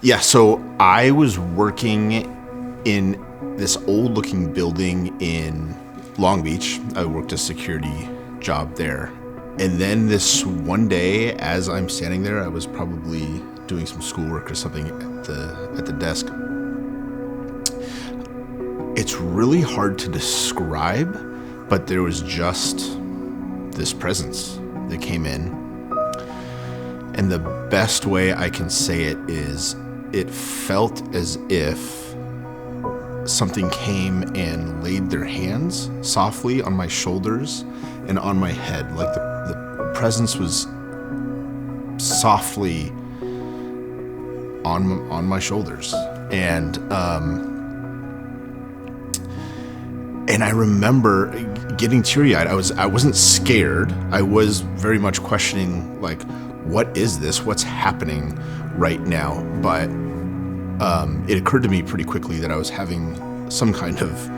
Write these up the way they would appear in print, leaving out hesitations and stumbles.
Yeah, so I was working in this old looking building in Long Beach. I worked a security job there. And then this one day, as I'm standing there, I was probably doing some schoolwork or something at the desk. It's really hard to describe, but there was just this presence that came in. And the best way I can say it is it felt as if something came and laid their hands softly on my shoulders and on my head. Like the presence was softly on my shoulders. And I remember getting teary-eyed. I wasn't scared. I was very much questioning, like, what is this? What's happening right now? But it occurred to me pretty quickly that I was having some kind of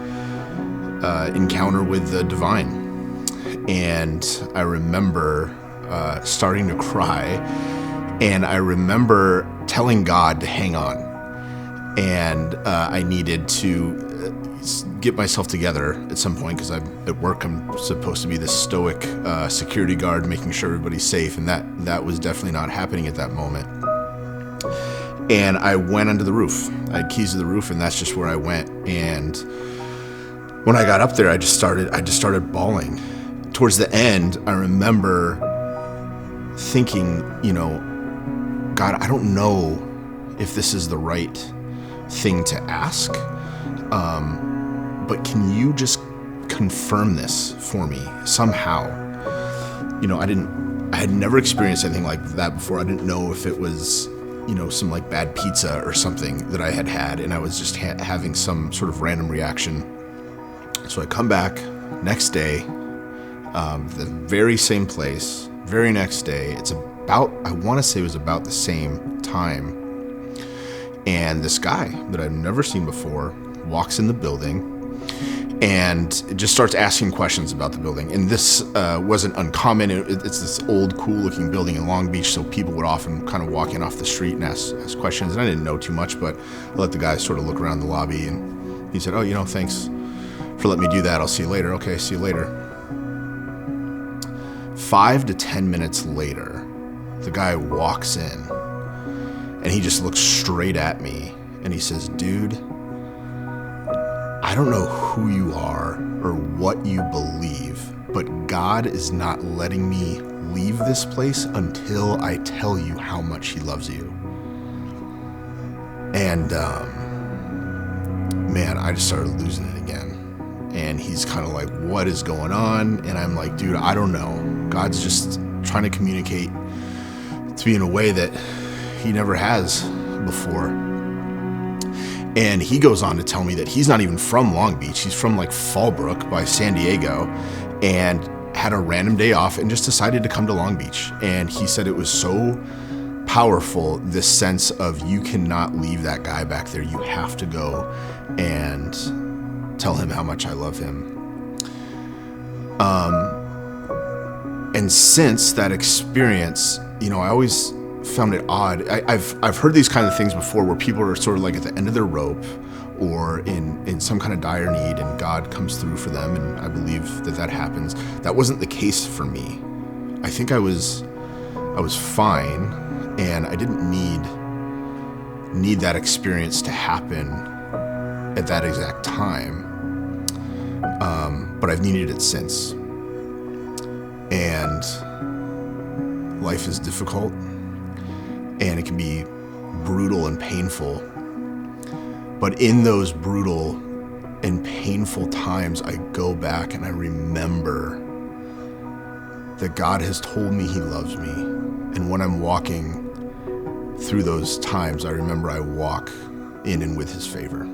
encounter with the divine. And I remember starting to cry. And I remember telling God to hang on. And I needed to get myself together at some point, because at work I'm supposed to be this stoic security guard making sure everybody's safe, and that was definitely not happening at that moment. And I went under the roof. I had keys to the roof, and that's just where I went. And when I got up there, I just started bawling. Towards the end, I remember thinking, God, I don't know if this is the right thing to ask, but can you just confirm this for me somehow? I had never experienced anything like that before. I didn't know if it was, some like bad pizza or something that I had, and I was just having some sort of random reaction. So I come back next day, the very same place, very next day. I want to say it was about the same time. And this guy that I've never seen before walks in the building and just starts asking questions about the building. And this wasn't uncommon. It's this old, cool-looking building in Long Beach, so people would often kind of walk in off the street and ask questions. And I didn't know too much, but I let the guy sort of look around the lobby, and he said, "Oh, thanks for letting me do that. I'll see you later." "Okay, see you later." 5 to 10 minutes later, the guy walks in, and he just looks straight at me, and he says, "Dude, I don't know who you are or what you believe, but God is not letting me leave this place until I tell you how much he loves you." And man, I just started losing it again. And he's kind of like, "What is going on?" And I'm like, "Dude, I don't know. God's just trying to communicate to me in a way that he never has before." And he goes on to tell me that he's not even from Long Beach. He's from like Fallbrook by San Diego, and had a random day off and just decided to come to Long Beach. And he said it was so powerful, this sense of, you cannot leave that guy back there. You have to go and tell him how much I love him. And since that experience, I always found it odd. I've heard these kind of things before, where people are sort of like at the end of their rope, or in some kind of dire need, and God comes through for them, and I believe that happens. That wasn't the case for me. I think I was fine, and I didn't need that experience to happen at that exact time. But I've needed it since. And life is difficult, and it can be brutal and painful. But in those brutal and painful times, I go back and I remember that God has told me he loves me. And when I'm walking through those times, I remember I walk in and with his favor.